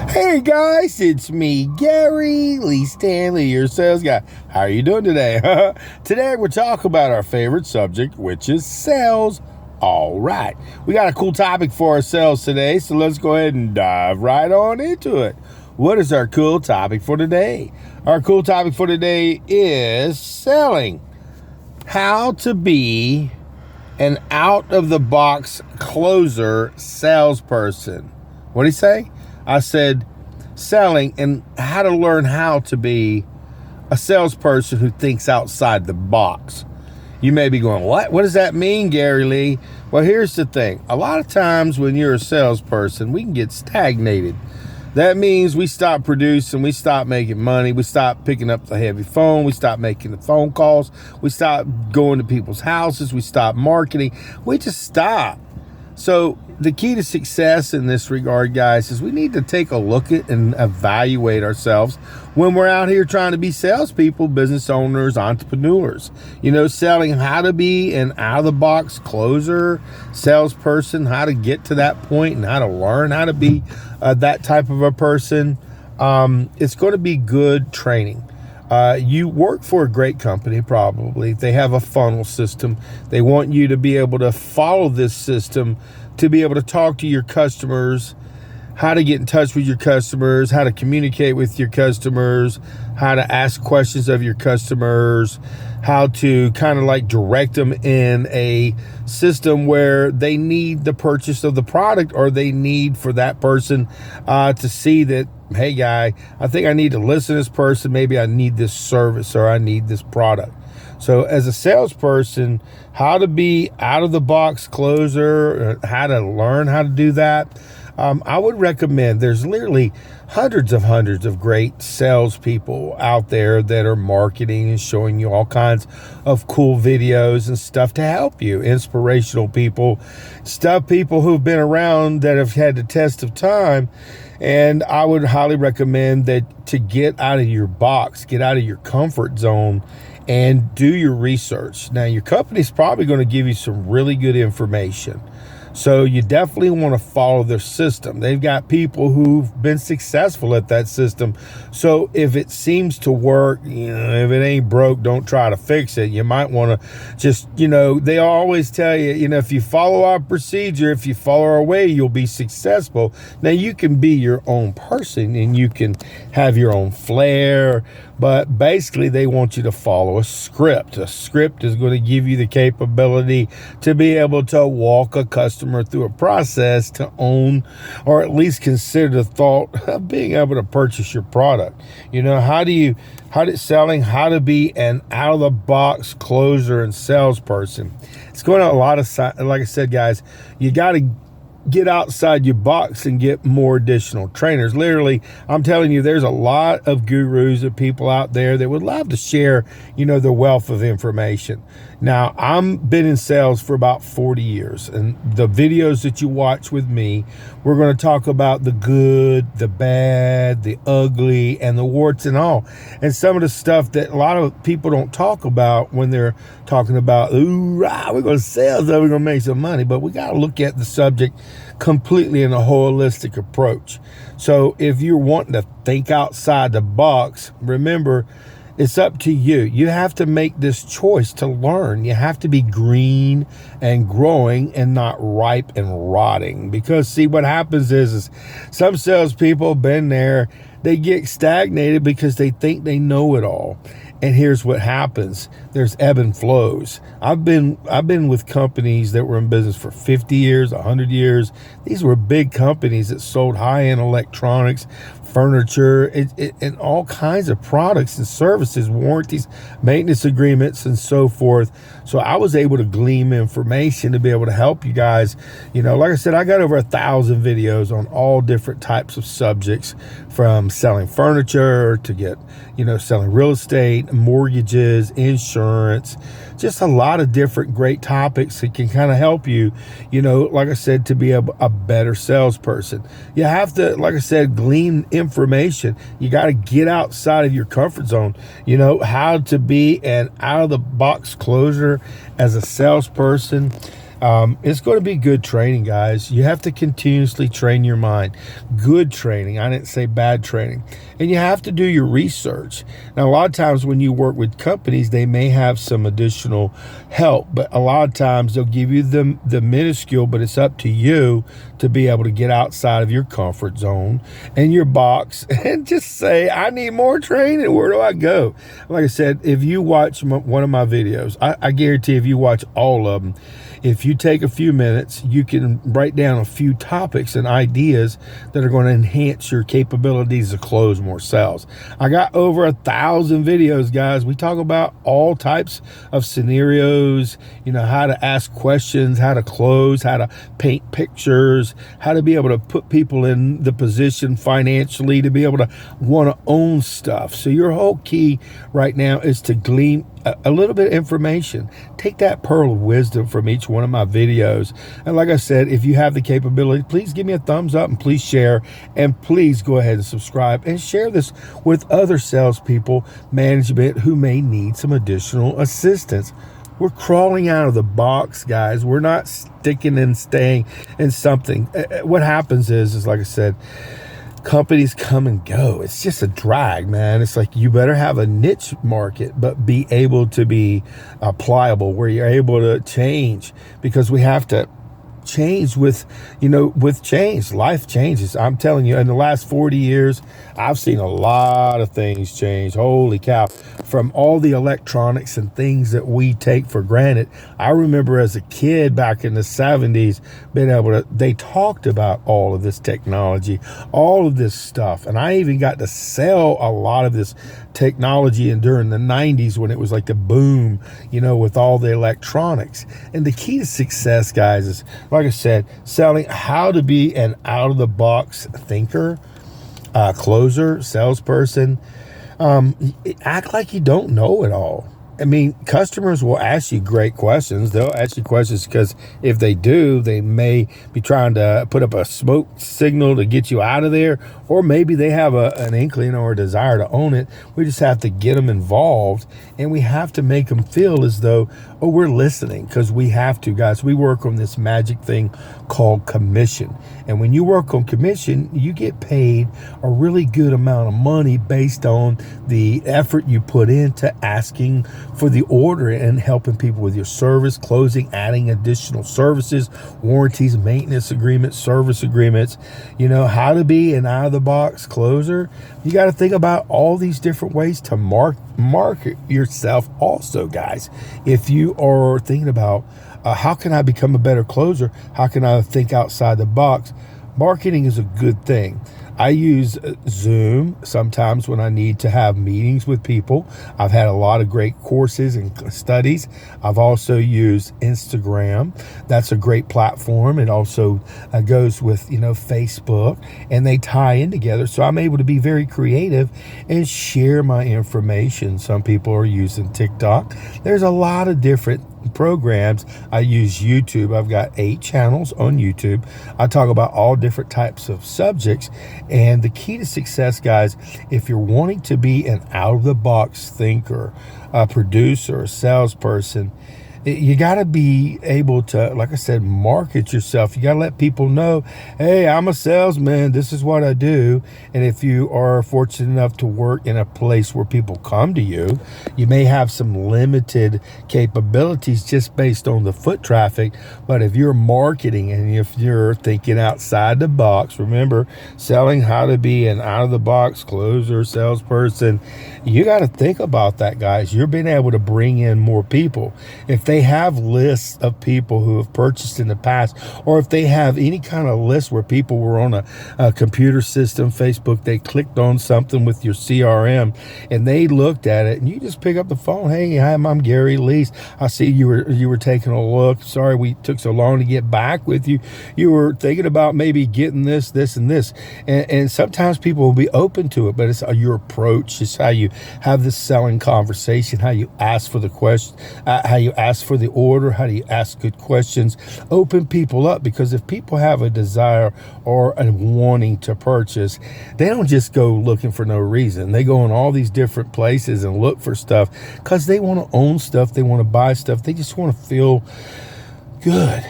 Hey guys, it's me, Gary Lee Stanley, your sales guy. How are you doing today? Today we're talking about our favorite subject, which is sales. All right, we got a cool topic for ourselves today, so let's go ahead and dive right on into it. What is our cool topic for today? Our cool topic for today is selling. How to be an out-of-the-box closer salesperson. What did he say? I said selling and how to learn how to be a salesperson who thinks outside the box. You may be going, what? What does that mean, Gary Lee? Well, here's the thing. A lot of times when you're a salesperson, we can get stagnated. That means we stop producing, we stop making money, we stop picking up the heavy phone, we stop making the phone calls, we stop going to people's houses, we stop marketing, we just stop. So the key to success in this regard, guys, is we need to take a look at and evaluate ourselves when we're out here trying to be salespeople, business owners, entrepreneurs. Selling how to be an out-of-the-box closer, salesperson, how to get to that point and how to learn how to be that type of a person. It's going to be good training. You work for a great company, probably. They have a funnel system. They want you to be able to follow this system, to be able to talk to your customers, how to get in touch with your customers, how to communicate with your customers, how to ask questions of your customers, how to kind of like direct them in a system where they need the purchase of the product, or they need for that person to see that, hey guy, I think I need to listen to this person. Maybe I need this service or I need this product. So as a salesperson, how to be out of the box closer, how to learn how to do that. I would recommend, there's literally hundreds of great salespeople out there that are marketing and showing you all kinds of cool videos and stuff to help you. Inspirational people, people who've been around that have had the test of time. And I would highly recommend that to get out of your box, get out of your comfort zone, and do your research. Now, your company's probably going to give you some really good information. So you definitely want to follow their system. They've got people who've been successful at that system. So if it seems to work, if it ain't broke, don't try to fix it. You might want to just, they always tell you, if you follow our procedure, if you follow our way, you'll be successful. Now you can be your own person and you can have your own flair, but basically they want you to follow a script. A script is going to give you the capability to be able to walk a customer through a process to own, or at least consider the thought of being able to purchase your product. How to be an out of the box closer and salesperson. It's going to a lot of, like I said, guys, you got to get outside your box and get more additional trainers. Literally, I'm telling you, there's a lot of gurus of people out there that would love to share, the wealth of information. Now, I've been in sales for about 40 years, and the videos that you watch with me, we're going to talk about the good, the bad, the ugly, and the warts and all. And some of the stuff that a lot of people don't talk about when they're talking about, we're going to sell, so we're going to make some money. But we got to look at the subject completely in a holistic approach. So if you're wanting to think outside the box, remember, it's up to you. You have to make this choice to learn. You have to be green and growing and not ripe and rotting. Because see, what happens is some salespeople been there, they get stagnated because they think they know it all. And here's what happens. There's ebb and flows. I've been with companies that were in business for 50 years, 100 years. These were big companies that sold high-end electronics, furniture, and all kinds of products and services, warranties, maintenance agreements, and so forth. So I was able to glean information to be able to help you guys. Like I said, I got over 1,000 videos on all different types of subjects, from selling furniture to selling real estate, mortgages, insurance, just a lot of different great topics that can kind of help you, like I said, to be a better salesperson. You have to, like I said, glean information. You got to get outside of your comfort zone. How to be an out of the box closer as a salesperson. It's going to be good training, guys. You have to continuously train your mind. Good training. I didn't say bad training. And you have to do your research. Now, a lot of times when you work with companies, they may have some additional help, but a lot of times they'll give you the minuscule, but it's up to you to be able to get outside of your comfort zone and your box and just say, I need more training. Where do I go? Like I said, if you watch one of my videos, I guarantee if you watch all of them, if you take a few minutes, you can write down a few topics and ideas that are going to enhance your capabilities to close more sales. I got over 1,000 videos, guys. We talk about all types of scenarios, how to ask questions, how to close, how to paint pictures, how to be able to put people in the position financially to be able to want to own stuff. So your whole key right now is to glean a little bit of information. Take that pearl of wisdom from each one of my videos. And like I said, if you have the capability, please give me a thumbs up and please share. And please go ahead and subscribe and share this with other salespeople, management who may need some additional assistance. We're crawling out of the box, guys. We're not sticking and staying in something. What happens is like I said, companies come and go. It's just a drag, man. It's like you better have a niche market, but be able to be pliable, where you're able to change, because we have to change with change. Life changes. I'm telling you, in the last 40 years, I've seen a lot of things change. Holy cow. From all the electronics and things that we take for granted. I remember as a kid back in the 70s, they talked about all of this technology, all of this stuff. And I even got to sell a lot of this technology and during the 90s when it was like the boom, with all the electronics. And the key to success, guys, is, like I said, selling how to be an out-of-the-box thinker, closer, salesperson. Act like you don't know it all. I mean, customers will ask you great questions. They'll ask you questions because if they do, they may be trying to put up a smoke signal to get you out of there, or maybe they have an inkling or a desire to own it. We just have to get them involved, and we have to make them feel as though, we're listening, because we have to, guys. We work on this magic thing called commission. And when you work on commission, you get paid a really good amount of money based on the effort you put into asking for the order and helping people with your service, closing, adding additional services, warranties, maintenance agreements, service agreements. How to be an out-of-the-box closer. You got to think about all these different ways to market yourself also, guys. If you are thinking about how can I become a better closer, how can I think outside the box, marketing is a good thing. I use Zoom sometimes when I need to have meetings with people. I've had a lot of great courses and studies. I've also used Instagram. That's a great platform. It also goes with, Facebook, and they tie in together. So I'm able to be very creative and share my information. Some people are using TikTok. There's a lot of different programs. I use YouTube. I've got 8 channels on YouTube. I talk about all different types of subjects. And the key to success, guys, if you're wanting to be an out-of-the-box thinker, a producer, a salesperson, you got to be able to, like I said, market yourself. You got to let people know, hey, I'm a salesman. This is what I do. And if you are fortunate enough to work in a place where people come to you, you may have some limited capabilities just based on the foot traffic. But if you're marketing and if you're thinking outside the box, remember, selling how to be an out-of-the-box closer, salesperson, you got to think about that, guys. You're being able to bring in more people. If they have lists of people who have purchased in the past, or if they have any kind of list where people were on a computer system, Facebook, they clicked on something with your CRM and they looked at it, and you just pick up the phone. Hey, I'm Gary Lease. I see you were taking a look. Sorry we took so long to get back with you. You were thinking about maybe getting this, and this. And sometimes people will be open to it, but it's your approach. It's how you have this selling conversation, how you ask for the question, how you ask for the order, how do you ask good questions, open people up, because if people have a desire or a wanting to purchase, they don't just go looking for no reason. They go in all these different places and look for stuff because they want to own stuff, they want to buy stuff, they just want to feel Good.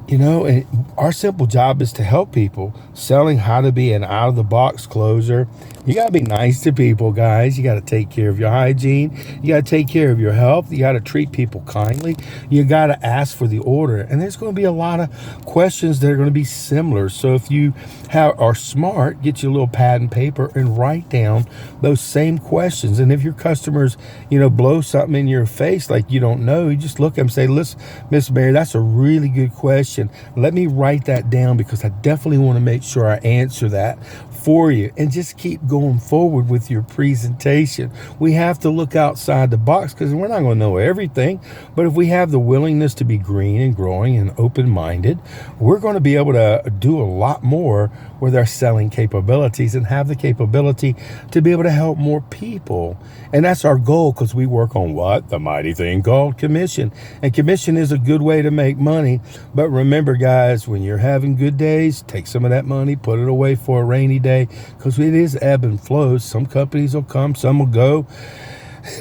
And our simple job is to help people selling how to be an out-of-the-box closer. You got to be nice to people, guys. You got to take care of your hygiene. You got to take care of your health. You got to treat people kindly. You got to ask for the order. And there's going to be a lot of questions that are going to be similar. So if you are smart, get you a little pad and paper and write down those same questions. And if your customers, blow something in your face like you don't know, you just look at them and say, listen, Miss Mary, that's a really good question. Let me write that down because I definitely want to make sure I answer that for you, and just keep going forward with your presentation. We have to look outside the box because we're not going to know everything, but if we have the willingness to be green and growing and open-minded, we're going to be able to do a lot more with our selling capabilities and have the capability to be able to help more people. And that's our goal, because we work on what? The mighty thing called commission. And commission is a good way to make money. But remember, guys, when you're having good days, take some of that money, put it away for a rainy day, because it is ebb and flows. Some companies will come, some will go.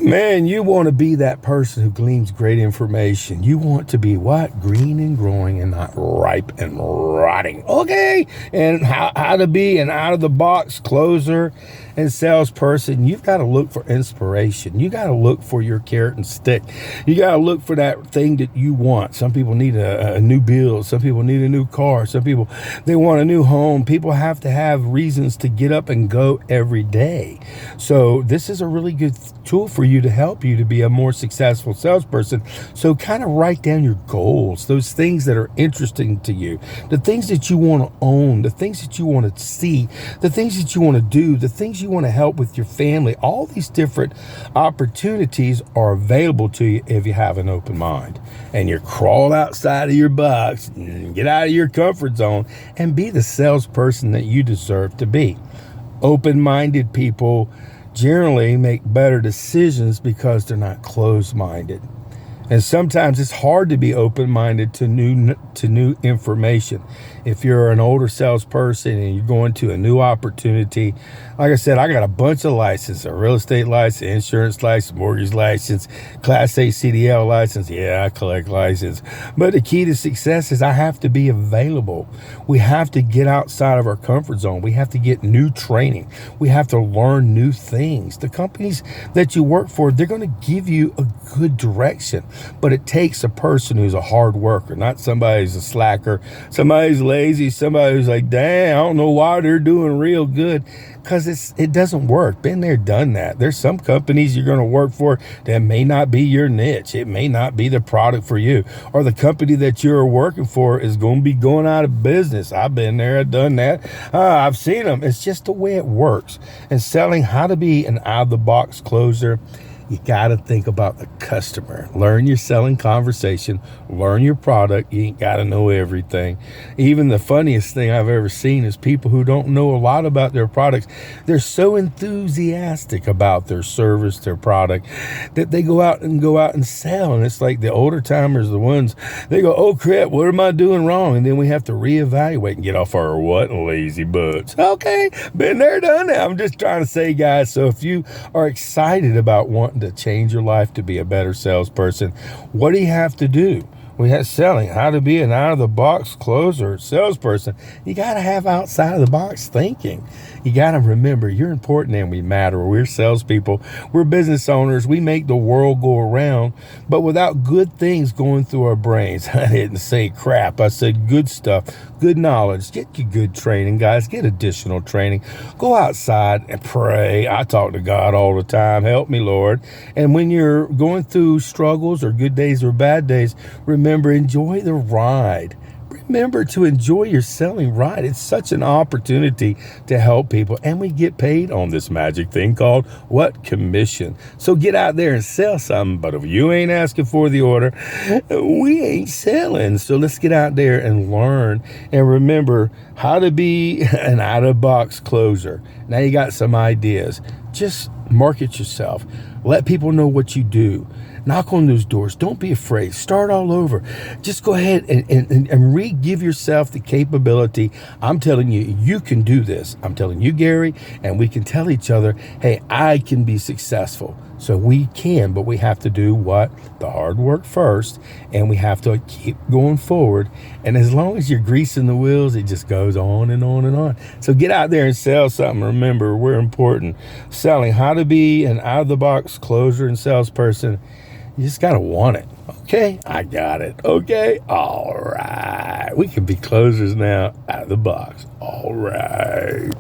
Man, you want to be that person who gleans great information. You want to be what? Green and growing and not ripe and rotting. Okay? And how to be an out-of-the-box closer and salesperson. You've got to look for inspiration. You got to look for your carrot and stick. You got to look for that thing that you want. Some people need a new build. Some people need a new car. Some people, they want a new home. People have to have reasons to get up and go every day. So this is a really good tool for you to help you to be a more successful salesperson. So kind of write down your goals, those things that are interesting to you, the things that you want to own, the things that you want to see, the things that you want to do, the things you want to help with your family. All these different opportunities are available to you if you have an open mind and you crawl outside of your box and get out of your comfort zone and be the salesperson that you deserve to be. Open-minded people generally make better decisions because they're not closed-minded. And sometimes it's hard to be open-minded to new information. If you're an older salesperson and you're going to a new opportunity, like I said, I got a bunch of licenses: a real estate license, insurance license, mortgage license, Class A CDL license. Yeah, I collect license. But the key to success is I have to be available. We have to get outside of our comfort zone. We have to get new training. We have to learn new things. The companies that you work for, they're going to give you a good direction. But it takes a person who's a hard worker, not somebody who's a slacker, somebody who's lazy, somebody who's like, dang, I don't know why they're doing real good, because it doesn't work. Been there, done that. There's some companies you're going to work for that may not be your niche. It may not be the product for you, or the company that you're working for is going to be going out of business. I've been there, I've done that. I've seen them. It's just the way it works. And selling how to be an out-of-the-box closer, you got to think about the customer. Learn your selling conversation. Learn your product. You ain't got to know everything. Even the funniest thing I've ever seen is people who don't know a lot about their products. They're so enthusiastic about their service, their product, that they go out and sell. And it's like the older timers, the ones, they go, oh crap, what am I doing wrong? And then we have to reevaluate and get off our what? Lazy butts. Okay, been there, done that. I'm just trying to say, guys, so if you are excited about wanting to change your life to be a better salesperson, what do you have to do? We have selling, how to be an out-of-the-box closer salesperson. You got to have outside-of-the-box thinking. You got to remember, you're important and we matter. We're salespeople. We're business owners. We make the world go around. But without good things going through our brains, I didn't say crap. I said good stuff, good knowledge. Get your good training, guys. Get additional training. Go outside and pray. I talk to God all the time. Help me, Lord. And when you're going through struggles or good days or bad days, remember, enjoy the ride. Remember to enjoy your selling ride. It's such an opportunity to help people. And we get paid on this magic thing called what? Commission. So get out there and sell something. But if you ain't asking for the order, we ain't selling. So let's get out there and learn. And remember how to be an out-of-box closer. Now you got some ideas. Just market yourself. Let people know what you do. Knock on those doors. Don't be afraid. Start all over. Just go ahead and re-give yourself the capability. I'm telling you, you can do this. I'm telling you, Gary, and we can tell each other, hey, I can be successful. So we can, but we have to do what? The hard work first, and we have to keep going forward. And as long as you're greasing the wheels, it just goes on and on and on. So get out there and sell something. Remember, we're important. Selling, how to be an out-of-the-box closer and salesperson. You just got to want it. Okay, I got it. Okay, all right. We can be closers now, out of the box. All right.